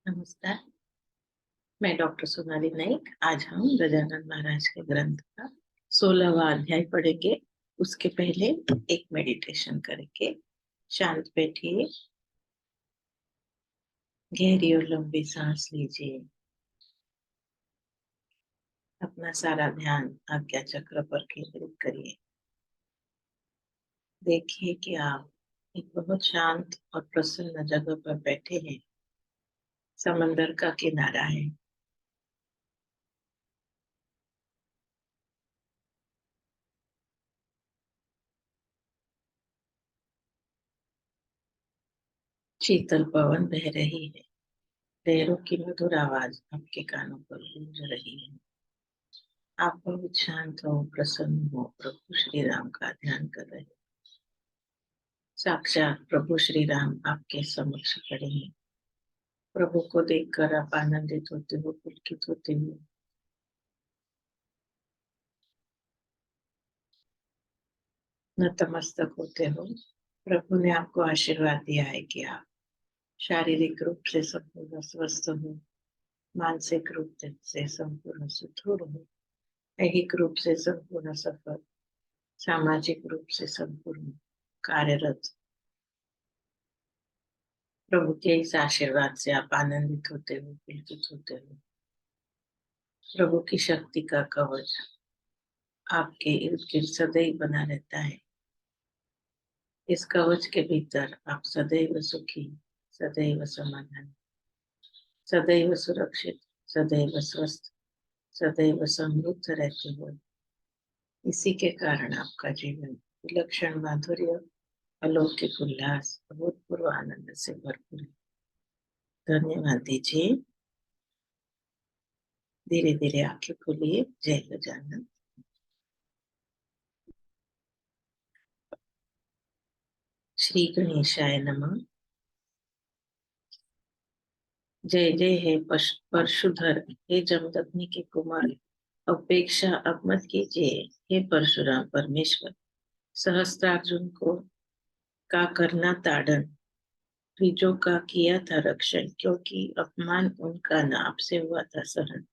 नमस्कार। मैं डॉक्टर सोनाली नाइक। आज हम गजानन महाराज के ग्रंथ का 16वां अध्याय पढ़ेंगे। उसके पहले एक मेडिटेशन करेंगे। शांत बैठिए, गहरी और लंबी सांस लीजिए। अपना सारा ध्यान आज्ञा चक्र पर केंद्रित करिए। देखिए कि आप एक बहुत शांत और प्रसन्न जगह पर बैठे हैं। समंदर का किनारा है। शीतल पवन बह रही है। लहरों की मधुर आवाज आपके कानों पर गूंज रही है। आप बहुत शांत हो, प्रसन्न हो, प्रभु श्री राम का ध्यान कर रहे हैं। साक्षात प्रभु श्री राम आपके समक्ष खड़े हैं। प्रभु को देखकर आप आनंदित होते हो, पुलकित होते हो। नतमस्तक होते हो। प्रभु ने आपको आशीर्वाद दिया है कि आप शारीरिक रूप से संपूर्ण स्वस्थ हो, मानसिक रूप से संपूर्ण सुदृढ़ हो, दैहिक रूप से संपूर्ण सफल, सामाजिक रूप से संपूर्ण कार्यरत। प्रभु के इस आशीर्वाद से आप आनंदित होते हो, पुलकित होते हो। प्रभु की शक्ति का कवच आपके इर्द गिर्द सदैव बना रहता है। इस कवच के भीतर आप सदैव सुखी, सदैव समाधान, सदैव सुरक्षित, सदैव स्वस्थ, सदैव समृद्ध रहते हो। इसी के कारण आपका जीवन विलक्षण माधुर्य, अलौकिक उल्लास, अभूतपूर्व आनंद से भरपूर है। धन्यवाद दीजिए। धीरे धीरे आंखें खोलिए। जय गजानन। श्री गणेशाय नमः। जय जय हे परशुधर, हे जमदग्नि के कुमार। अपेक्षा अब मत कीजिए, हे परशुराम परमेश्वर। सहस्त्रार्जुन को का करना ताड़न, द्विजों का किया था रक्षण, क्योंकि अपमान उनका न आपसे हुआ था सहन।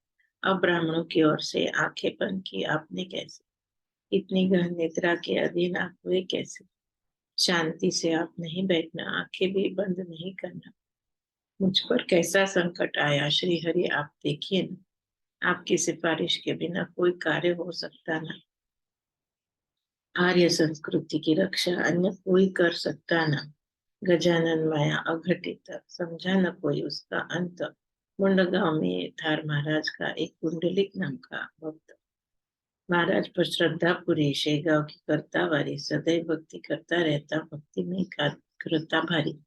अब ब्राह्मणों की ओर से आंखें बंद की आपने कैसे? इतनी गहन निद्रा के अधीन आप हुए कैसे? शांति से आप नहीं बैठना, आंखें भी बंद नहीं करना। मुझ पर कैसा संकट आया श्री हरि, आप देखिए न। आपकी सिफारिश के बिना कोई कार्य हो सकता न। आर्य संस्कृति की रक्षा अन्य कोई कर सकता न। गजानन माया अघटित, समझा न कोई उसका अंत। मुंडगांव में थार महाराज का एक कुंडलिक नाम का भक्त। महाराज पर श्रद्धा पूरी, शेगांव की करता वारी, सदैव भक्ति करता रहता, भक्ति में करता भारी।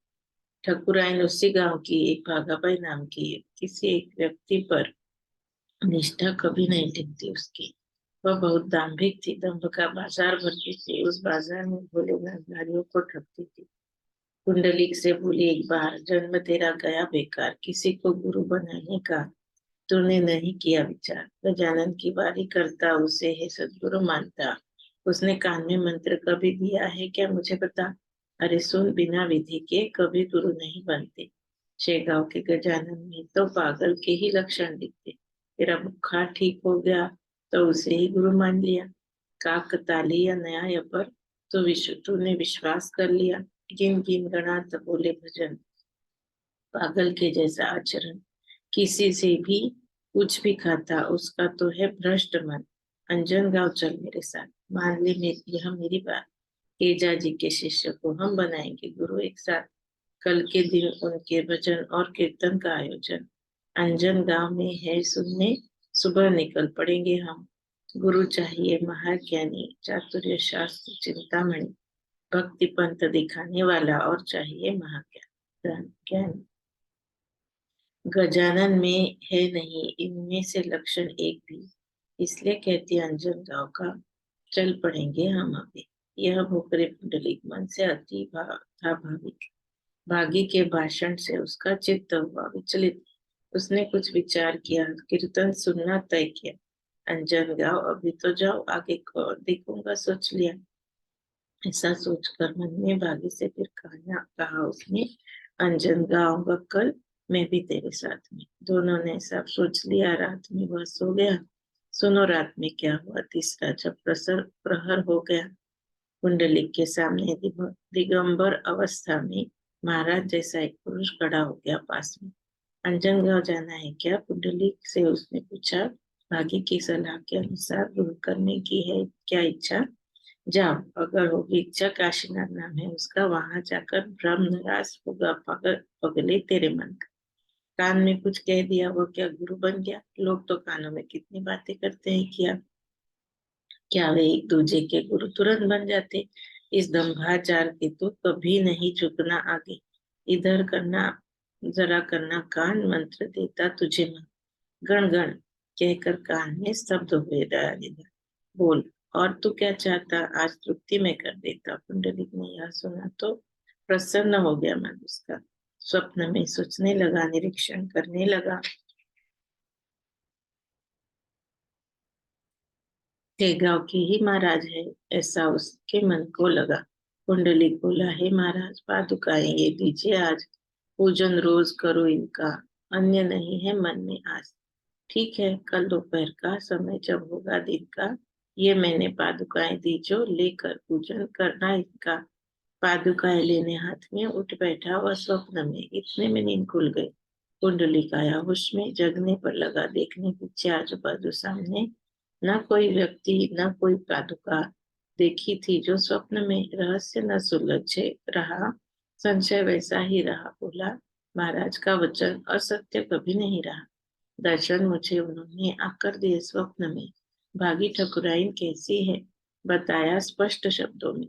ठकुराइन उसी गांव की एक भागाबाई नाम की किसी एक व्यक्ति पर निष्ठा कभी नहीं टिकती उसकी। वह बहुत दाम्भिक थी, दंभ का बाजार भरती थी। उस बाजार में भोले नारियों को ठगती थी। कुंडलिक से बोली, एक बार जन्म तेरा गया बेकार, किसी को गुरु बनाने का तूने नहीं किया विचार। गजानन की बारी करता, उसे है सदगुरु मानता। उसने कान में मंत्र कभी दिया है क्या, मुझे बता। अरे सुन, बिना विधि के कभी गुरु नहीं बनते। शेगांव के गजानन में तो पागल के ही लक्षण दिखते। तेरा बुखार ठीक हो गया तो उसे ही गुरु मान लिया। काकताली या न्याय पर तो तूने विश्वास कर लिया। गिन गिन गणात बोले भजन, पागल के जैसा आचरण। किसी से भी कुछ भी खाता, उसका तो है भ्रष्ट मन। अंजन गांव चल मेरे साथ, मान ले यह मेरी बात। तेजा जी के शिष्य को हम बनाएंगे गुरु एक साथ। कल के दिन उनके भजन और कीर्तन का आयोजन अंजन गांव में है सुनने। सुबह निकल पड़ेंगे हम। गुरु चाहिए महाज्ञानी, चातुर्य शास्त्र चिंतामणि, भक्ति पंथ दिखाने वाला, और चाहिए महाज्ञान ज्ञान। गजानन में है नहीं इनमें से लक्षण एक भी, इसलिए कहती अंजन गांव का चल पड़ेंगे हम अभी। यह भोकरे पुंडलिक मन से अति था भाविक। भागी के भाषण से उसका चित्त हुआ विचलित। उसने कुछ विचार किया, कीर्तन सुनना तय किया। अंजन गांव अभी तो जाओ, आगे को देखूंगा सोच लिया। ऐसा सोचकर मन में भागी से फिर कहा उसने, अंजन गांव बक्कल मैं भी तेरे साथ में। दोनों ने सब सोच लिया। रात में वह सो गया। सुनो रात में क्या हुआ। तीसरा जब प्रहर हो गया, कुंडलिक के सामने दिगंबर अवस्था में महाराज जैसा एक पुरुष खड़ा हो गया पास में। अंजन गांव जाना है क्या, कुंडलिक से उसने पूछा। भाग्य की सलाह के अनुसार दूर करने की है क्या इच्छा। जाओ, अगर होगी इच्छा। काशीनाथ नाम है उसका, वहां जाकर ब्रह्म निराश होगा। पगले तेरे मन का। कान में कुछ कह दिया, वो क्या गुरु बन गया। लोग तो कानों में कितनी बातें करते हैं, क्या वे एक दूजे के गुरु तुरंत बन जाते। इस दंभाचार के तो कभी नहीं झुकना आगे। इधर करना, जरा करना कान, मंत्र देता तुझे मन। गण गण कहकर कान में स्तब्ध हुए दयानिधि। बोल, और तू क्या चाहता। आज तृप्ति में कर देता। कुंडलिक ने यह सुना तो प्रसन्न हो गया मन उसका। स्वप्न में सोचने लगा, निरीक्षण करने लगा। ये गांव के ही महाराज है, ऐसा उसके मन को लगा। कुंडलिक बोला, हे महाराज, पादुकाएं ये दीजिए आज। पूजन रोज करो इनका, अन्य नहीं है मन में आज। ठीक है, कल दोपहर का समय जब होगा दिन का, ये मैंने पादुकाएं दी जो लेकर पूजन करना इनका। पादुकाएं लेने हाथ में उठ बैठा वह स्वप्न में। इतने में नींद खुल गई। कुंडलिक आया होश में। जगने पर लगा देखने पीछे आजू बाजू सामने। न कोई व्यक्ति, न कोई पादुका देखी थी जो स्वप्न में। रहस्य न सुलझे रहा, संशय वैसा ही रहा। बोला, महाराज का वचन असत्य कभी नहीं रहा। दर्शन मुझे उन्होंने आकर दिए स्वप्न में। भागी ठकुराइन कैसी है, बताया स्पष्ट शब्दों में।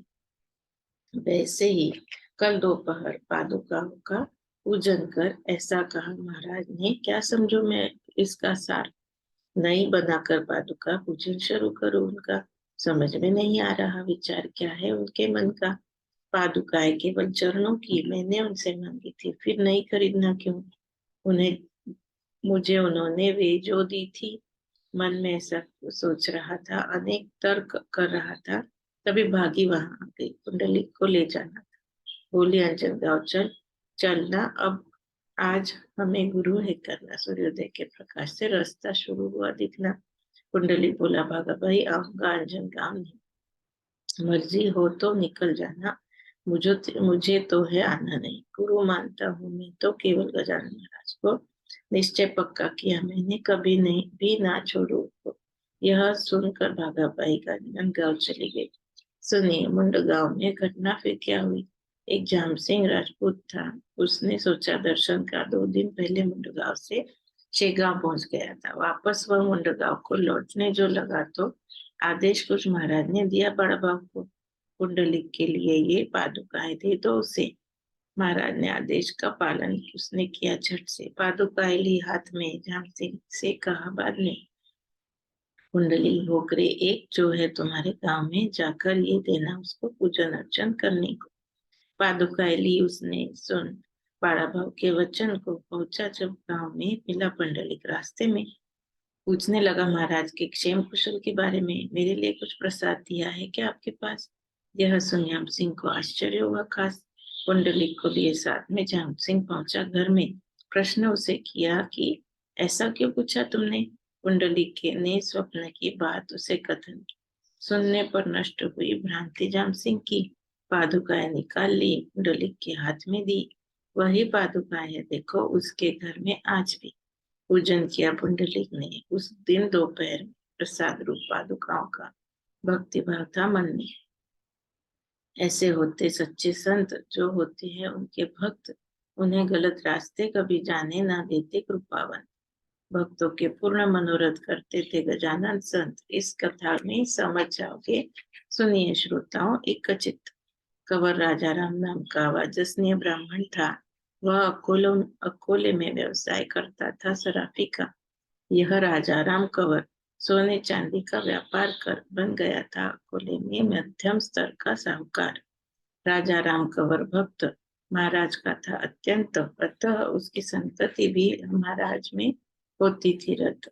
वैसे ही कल दोपहर पादुकाओं का पूजन कर ऐसा कहा महाराज ने। क्या समझो मैं इसका सार। नई बनाकर पादुका पूजन शुरू करो उनका। समझ में नहीं आ रहा विचार क्या है उनके मन का। पादुकाएं केवल चरणों की मैंने उनसे मांगी थी, फिर नहीं खरीदना क्यों। उन्हें मुझे उन्होंने वे जो दी थी। मन में ऐसा सोच रहा था, अनेक तर्क कर रहा था। तभी भागी वहां आ गई। कुंडली को ले जाना था। बोली, अंजन गाँव चल। चलना अब। आज हमें गुरु है करना। सूर्योदय के प्रकाश से रास्ता शुरू हुआ दिखना। कुंडली बोला, भागा भाई, आऊंगा अंजन गाँव नहीं। मर्जी हो तो निकल जाना, मुझे तो है आना नहीं। गुरु मानता हूँ मैं तो केवल गजानन महाराज को। निश्चय पक्का किया मैंने, कभी नहीं भी ना छोड़ू उसको। यह सुनकर भागाबाई गजानन गांव चली गई। सुनिए, मुंड गांव में घटना फिर क्या हुई। एक जाम सिंह राजपूत था। उसने सोचा दर्शन का 2 दिन पहले मुंडगांव से शेगांव पहुंच गया था। वापस वह मुंडगांव को लौटने जो लगा तो आदेश कुछ महाराज ने दिया बड़ा बाबू को। कुंडलिक के लिए ये पादुकाएं दे दो उसे। महाराज ने आदेश का पालन उसने किया। झट से पादुकाएं ली हाथ में। जाम सिंह से कहा, बाद में कुंडली भोकरे एक जो है तुम्हारे गांव में, जाकर ये देना उसको पूजन अर्चन करने को। पादुकाएं ली उसने। सुन बड़ा भाव के वचन को। पहुंचा जब गांव में, मिला पंडलिक रास्ते में। पूछने लगा महाराज के क्षेम कुशल के बारे में। मेरे लिए कुछ प्रसाद दिया है क्या आपके पास। यह सुन जाम सिंह को आश्चर्य हुआ खास। कुंडलिक को लिए साथ में जाम सिंह पहुंचा घर में। प्रश्न उसे किया कि ऐसा क्यों पूछा तुमने। कुंडलिक ने स्वप्न की बात उसे कथन की। सुनने पर नष्ट हुई भ्रांति जाम सिंह की। पादुकाएं निकाल ली, कुंडलिक के हाथ में दी। वही पादुकाएं है, देखो उसके घर में आज भी। पूजन किया पुंडलिक ने उस दिन दोपहर में। प्रसाद रूप पादुकाओं का भक्ति भाव था मन में। ऐसे होते सच्चे संत जो होते हैं उनके भक्त। उन्हें गलत रास्ते कभी जाने ना देते कृपावन। भक्तों के पूर्ण मनोरथ करते थे गजानन संत। इस कथा में समझ जाओगे। सुनिए श्रोताओं, एक चित्त। कंवर राजा राम नाम का वाजसनीय ब्राह्मण था। वह अकोले में व्यवसाय करता था सराफी का। यह राजा राम कंवर सोने चांदी का व्यापार कर बन गया था अकोले में मध्यम स्तर का साहूकार। राजा राम कंवर भक्त महाराज का था अत्यंत, अतः उसकी संतति भी महाराज में होती थी। रथ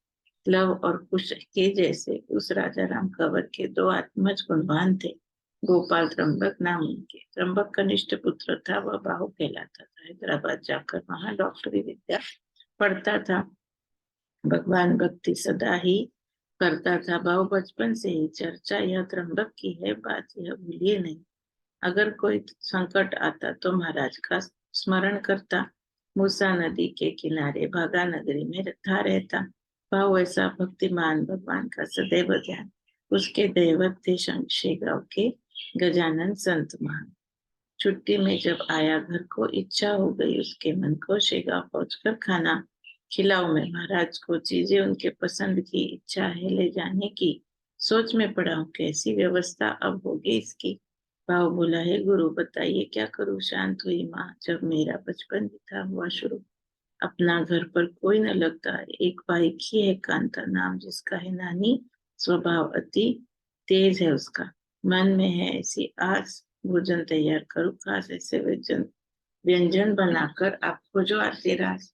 लव और कुश के जैसे उस राजा राम कंवर के 2 आत्मज गुणवान थे। गोपाल त्र्यंबक नाम उनके। त्र्यंबक कनिष्ठ पुत्र था, वह बाहु कहलाता था। हैदराबाद जाकर वहां डॉक्टरी विद्या पढ़ता था। भगवान भक्ति सदा ही करता था। बाहु बचपन से ही चर्चा यह त्र्यंबक की है, बात यह भूलिए नहीं। अगर कोई संकट आता तो महाराज का स्मरण करता। मूसा नदी के किनारे भागा नगरी में था रहता। भाव ऐसा भक्तिमान, भगवान का सदैव ध्यान। उसके दैवत थे शमशेगांव के गजानन संत महान। छुट्टी में जब आया घर को, इच्छा हो गई उसके मन को, शेगांव पहुंचकर खाना खिलाओ। मैं महाराज को चीजें उनके पसंद की इच्छा है ले जाने की। सोच में पड़ा हूँ कैसी व्यवस्था अब होगी इसकी। भाव बोला, है गुरु बताइए क्या करूं। शांत हुई माँ, जब मेरा बचपन भी था हुआ शुरू। अपना घर पर कोई न लगता है, एक बाइक ही है कांता नाम जिसका है नानी। स्वभाव अति तेज है उसका, मन में है ऐसी आस। भोजन तैयार करूं खास ऐसे व्यंजन व्यंजन बनाकर आपको जो आते रास।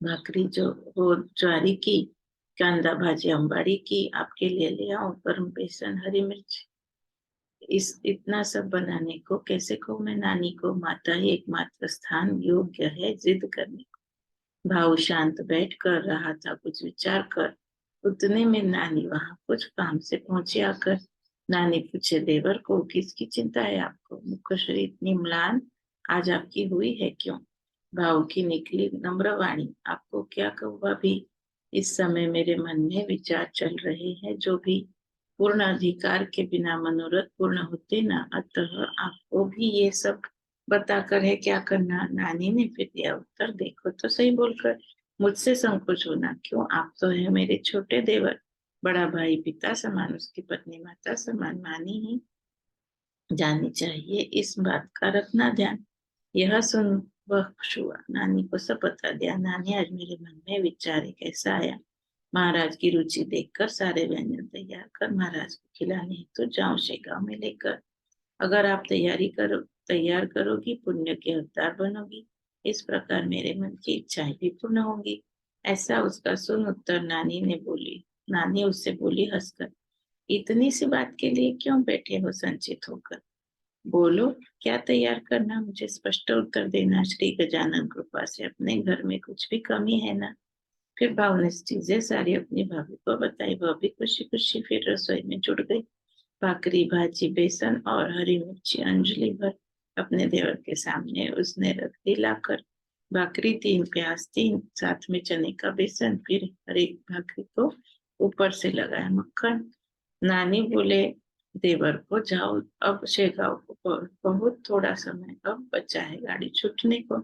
भाकरी जो हो ज्वारी की, कांदा भाजी अंबाड़ी की, आपके लिए ले आओ गर्म बेसन हरी मिर्च। इस इतना सब बनाने को कैसे कहूँ मैं नानी को। माता ही एकमात्र स्थान योग्य है जिद करने। भाव शांत बैठ कर रहा था कुछ विचार कर। उतने में नानी वहां कुछ काम से पहुंची आकर। नानी पूछे, देवर को किसकी चिंता है आपको। मुखश्री इतनी म्लान आज आपकी हुई है क्यों। भाव की निकली नम्र वाणी, आपको क्या कहूँ भाभी। इस समय मेरे मन में विचार चल रहे हैं जो भी पूर्ण अधिकार के बिना मनोरथ पूर्ण होते ना। अतः आपको भी ये सब बताकर है क्या करना। नानी ने फिर दिया उत्तर, देखो तो सही बोलकर मुझसे संकोच होना क्यों। आप तो है मेरे छोटे देवर, बड़ा भाई पिता समान, उसकी पत्नी माता समान। नानी ही जानी चाहिए, इस बात का रखना ध्यान। यह सुन वह खुश हुआ, नानी को सब बता दिया। नानी, आज मेरे मन में विचार एक ऐसा आया। महाराज की रुचि देखकर सारे व्यंजन तैयार कर महाराज को खिलाने हेतु जाऊं शेगांव में लेकर। अगर आप तैयार करोगी, पुण्य के हकदार बनोगी। इस प्रकार मेरे मन की इच्छाएं भी पूर्ण होंगी। ऐसा उसका सुन उत्तर नानी उससे बोली हंसकर, इतनी सी बात के लिए क्यों बैठे हो संचित होकर। बोलो क्या तैयार करना, मुझे स्पष्ट उत्तर देना। श्री गजानन कृपा से अपने घर में कुछ भी कमी है ना। फिर भाव ने चीजें सारी अपनी भाभी को बताई। वह भी खुशी खुशी फिर रसोई में जुट गई। भाकरी भाजी बेसन और हरी मिर्ची अंजलि भर अपने देवर के सामने उसने रख दी लाकर। भाकरी 3 प्याज 3, साथ में चने का बेसन, फिर हरी भाकरी को ऊपर से लगाया मक्खन। नानी बोले देवर को, जाओ अब शेगांव को बहुत थोड़ा समय अब बचा है गाड़ी छूटने को।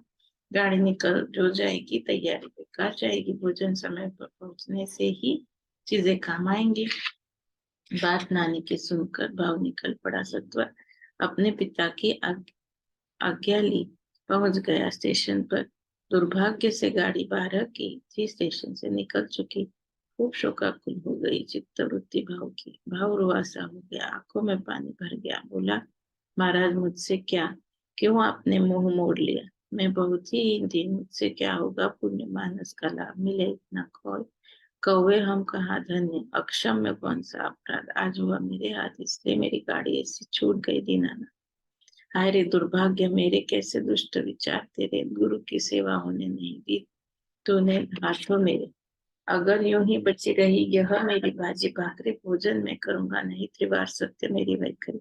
गाड़ी निकल जो जाएगी तैयारी बेकार जाएगी। भोजन समय पर पहुंचने से ही चीजें काम आएंगी। बात नानी की सुनकर भाव निकल पड़ा। सत्वर अपने पिता की आज्ञा ली पहुंच गया स्टेशन पर। दुर्भाग्य से गाड़ी 12 की थी, स्टेशन से निकल चुकी। खूब शोकाकुल हो गई चित्तवृत्ति भाव की। भाव रुआसा हो गया, आंखों में पानी भर गया। बोला, महाराज मुझसे क्या, क्यों आपने मुंह मोड़ लिया। मैं बहुत ही दिन, मुझसे क्या होगा। पुण्य मानस का लाभ मिले इतना खोल कौवे हम कहाँ धन्य। अक्षम में कौन सा अपराध आज हुआ मेरे हाथ, इसलिए मेरी गाड़ी ऐसी छूट गई दीनाना। हाय रे दुर्भाग्य मेरे, कैसे दुष्ट विचार तेरे। गुरु की सेवा होने नहीं दी तूने हाथों मेरे। अगर यूं ही बची रही यह मेरी भाजी भाकरी, भोजन में करूंगा नहीं त्रिवार सत्य मेरी वैखरी।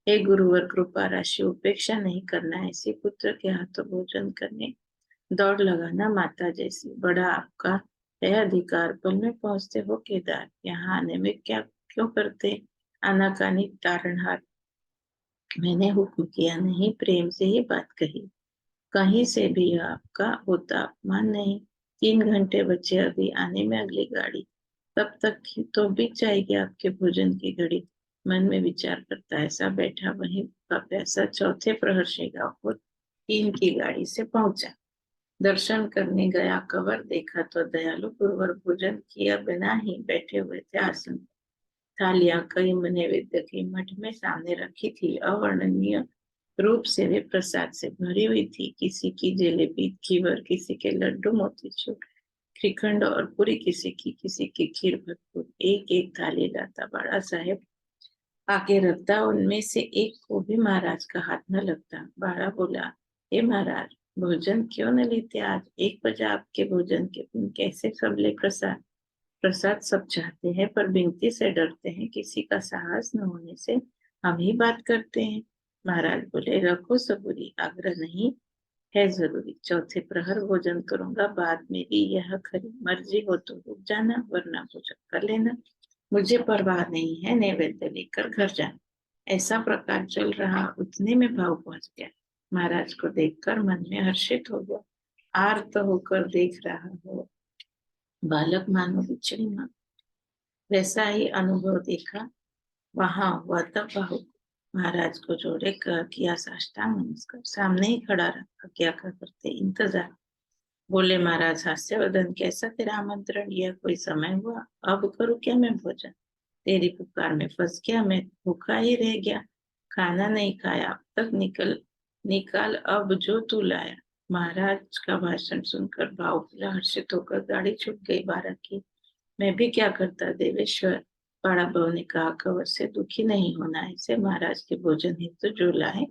हे गुरुवर कृपा राशि, उपेक्षा नहीं करना ऐसी, पुत्र के हाथों भोजन करने दौड़ लगाना माता जैसी। बड़ा आपका है अधिकार, पल में पहुंचते हो केदार। यहाँ आने में क्या क्यों करते आनाकानी तारणहार। मैंने हुक्म किया नहीं, प्रेम से ही बात कही। कहीं से भी यह आपका होता अपमान नहीं। 3 घंटे बचे अभी आने में अगली गाड़ी, तब तक तो बीत जाएगी आपके भोजन की घड़ी। मन में विचार करता ऐसा बैठा वहीं का पैसा। चौथे प्रहर शेगांव को 3 की गाड़ी से पहुंचा। दर्शन करने गया कवर, देखा तो दयालु गुरुवर भोजन किया बिना ही बैठे हुए थे आसन। थालियां कई नैवेद्य की मठ में सामने रखी थी। अवर्णनीय रूप से वे प्रसाद से भरी हुई थी। किसी की जलेबी घीवर, किसी के लड्डू मोतीचूर श्रीखंड और पूरी, किसी की खीर भरपूर। एक एक थाली लाता बड़ा साहेब आके रखता, उनमें से एक को भी महाराज का हाथ न लगता। बाड़ा बोला, हे महाराज, भोजन क्यों न लेते आज? 1 बजे आपके भोजन के दिन कैसे सब ले प्रसाद? प्रसाद सब चाहते हैं पर विनती से डरते हैं, किसी का साहस न होने से हम ही बात करते हैं। महाराज बोले, रखो सबूरी, आग्रह नहीं है जरूरी। चौथे प्रहर भोजन करूंगा, बाद में भी यह खरी मर्जी हो तो रुक जाना, वरना भोजन कर लेना। मुझे परवाह नहीं है, नैवेद्य लेकर घर जाना। ऐसा प्रकार चल रहा, उतने में भाव पहुंच गया। महाराज को देखकर मन में हर्षित हो गया। आर्त होकर देख रहा हो बालक मानो बिछड़ी माँ, वैसा ही अनुभव देखा वहां हुआ। तब भाव महाराज को जोड़े कर किया साष्टांग नमस्कार, सामने ही खड़ा रखा, क्या करते इंतजार। बोले, महाराज हास्यवदन, कैसा तेरा आमंत्रण? यह कोई समय हुआ? अब करूँ क्या मैं भोजन? तेरी पुकार में फंस गया, मैं भूखा ही रह गया, खाना नहीं खाया अब तक। निकाल अब जो तू लाया। महाराज का भाषण सुनकर भाव हर्षित होकर गाड़ी छूट गई बारह की। मैं भी क्या करता देवेश्वर। बड़ा बहू ने कहा, कवर से दुखी नहीं होना, इसे महाराज के भोजन हेतु तो जो लाए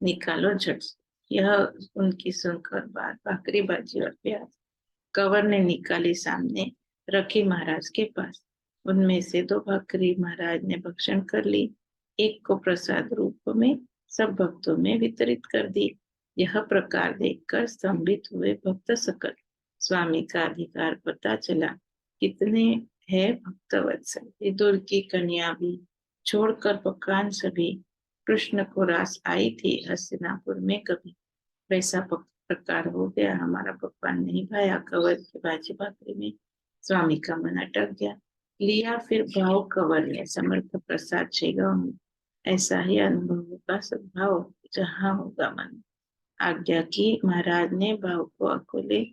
निकालो झट से। यह उनकी सुनकर बात भाकरी बाजी और प्याज कंवर ने निकाली, सामने रखी महाराज के पास। उनमें से 2 भाकरी महाराज ने भक्षण कर ली, एक को प्रसाद रूप में सब भक्तों में वितरित कर दी। यह प्रकार देखकर स्तंभित हुए भक्त सकल। स्वामी का अधिकार पता चला, कितने है भक्तवत्सल। विदुर की कन्या भी छोड़कर पकान सभी, कृष्ण को रास आई थी हस्तिनापुर में कभी। वैसा प्रकार हो गया, हमारा पकवान नहीं भाया। कंवर की भाजी भाकरी में स्वामी का मन अटक गया। लिया फिर भाव कंवर ने समर्थ प्रसाद शेगाव में। ऐसा ही अनुभव होगा सद्भाव जहाँ होगा मन। आज्ञा की महाराज ने भाव को अकोले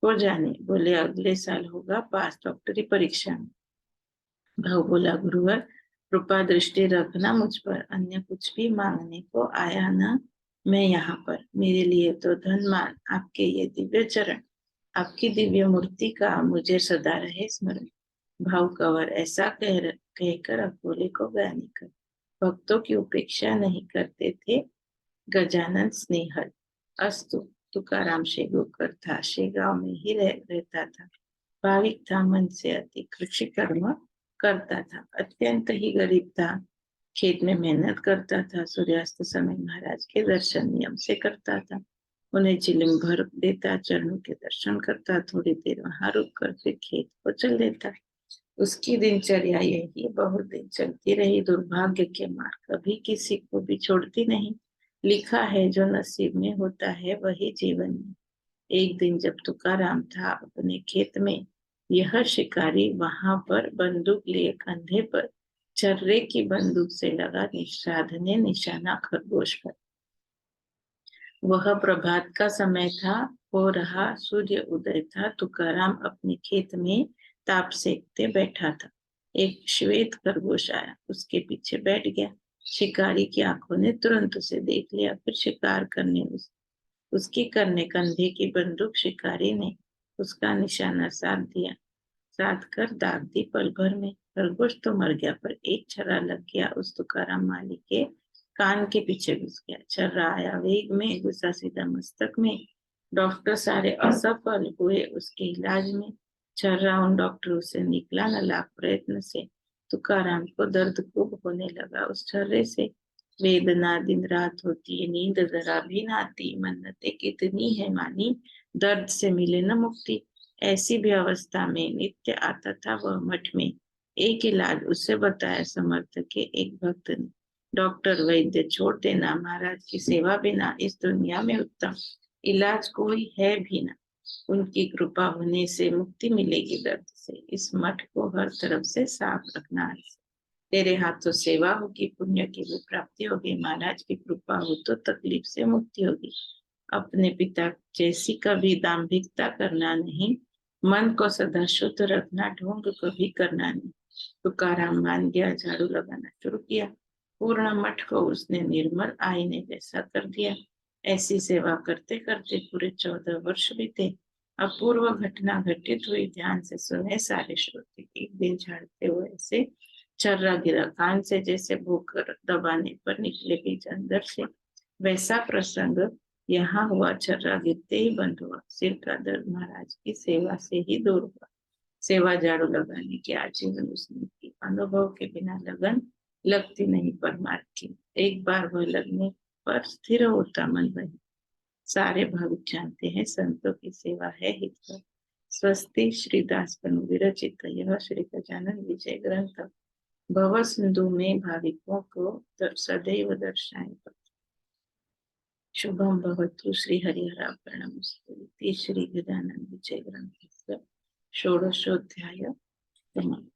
को जाने। बोले, अगले साल होगा पास डॉक्टरी परीक्षा में। भाव बोला, गुरुवर कृपा दृष्टि रखना मुझ पर, अन्य कुछ भी मांगने को आया ना मैं यहाँ पर। मेरे लिए तो धन मान आपके ये दिव्य चरण, आपकी दिव्य मूर्ति का मुझे सदा रहे स्मरण। भाव कंवर ऐसा कहकर अकोले को गया निकल। भक्तों की उपेक्षा नहीं करते थे गजानन स्नेहल। अस्तु तुकाराम शेगोकर था, शेगांव में ही रहता था। भाविक था, मन से अति कृषि कर्म करता था, अत्यंत ही गरीब था। खेत में मेहनत करता था, सूर्यास्त समय महाराज के दर्शन नियम से करता था। उन्हें चिलिम भर देता, चरणों के दर्शन करता, थोड़ी देर वहां रुक कर फिर खेत को चल देता। उसकी दिनचर्या यही बहुत दिन चलती रही। दुर्भाग्य के मार कभी किसी को भी छोड़ती नहीं। लिखा है जो नसीब में होता है वही जीवन में। एक दिन जब तुकाराम था अपने खेत में, यह शिकारी वहां पर बंदूक लिए कंधे पर छर्रे की बंदूक से लगा साधने निशाना खरगोश पर। वह प्रभात का समय था, हो रहा सूर्य उदय था। तुकाराम अपने खेत में ताप सेकते बैठा था। एक श्वेत खरगोश आया, उसके पीछे बैठ गया। शिकारी की आंखों ने तुरंत उसे देख लिया, फिर शिकार करने उसकी करने कंधे की बंदूक शिकारी ने उसका निशाना साध दिया, साध कर दाग दी पल भर में। खरगोश तो मर गया, पर एक छर्रा लग गया उस तुकाराम माली के कान के पीछे घुस गया। छर्रा आया वेग में, घुसा सीधा मस्तक में। डॉक्टर सारे असफल हुए उसके इलाज में। छर्रा उन डॉक्टरों से निकला न लाख प्रयत्न से। तुकाराम को दर्द खूब होने लगा उस छर्रे से। वेदना दिन रात होती, नींद जरा भी ना आती, मन्नतें कितनी है मानी, दर्द से मिले न मुक्ति। ऐसी भी अवस्था में नित्य आता था वह मठ में। एक इलाज उसे बताया समर्थ के एक भक्त ने। डॉक्टर वैद्य छोड़ देना, महाराज की सेवा बिना इस दुनिया में उत्तम इलाज कोई है भी ना। उनकी कृपा होने से मुक्ति मिलेगी दर्द से। इस मठ को हर तरफ से साफ रखना है। तेरे हाथों सेवा होगी, पुण्य की भी प्राप्ति होगी। महाराज की कृपा हो तो तकलीफ से मुक्ति होगी। अपने पिता जैसी कभी दाम्भिकता करना नहीं, मन को सदा शुद्ध रखना, ढोंग कभी करना नहीं। तुकाराम मान गया, झाड़ू लगाना शुरू किया। पूर्ण मठ को उसने निर्मल आईने जैसा कर दिया। ऐसी सेवा करते करते पूरे 14 वर्ष बीते। अपूर्व घटना घटित हुई, ध्यान से सुने सारे श्रोते। एक दिन झाड़ते हुए ऐसे छर्रा गिरा कान से जैसे भूकर दबाने पर निकले बीज अंदर से, वैसा प्रसंग यहाँ हुआ। छर्रा गिरते ही बंद हुआ। सिर का दर्द महाराज की सेवा से ही दूर हुआ। सेवा झाड़ू लगाने की आजीवन उसने की। अनुभव के बिना लगन लगती नहीं परमार्थ की। एक बार वह लगने पर स्थिर होता मन वही। सारे भाविक जानते हैं संतों की सेवा है हितकर। स्वस्ति श्रीदास बनु विरचित यह श्री गजानन विजय ग्रंथ भव सिंधु में भाविकों को सदैव दर्शाए। शुभम भवतु श्री हरिहरार्पणमस्तु। श्री गजानन विजय ग्रंथ षोडशोऽध्याय समाप्त।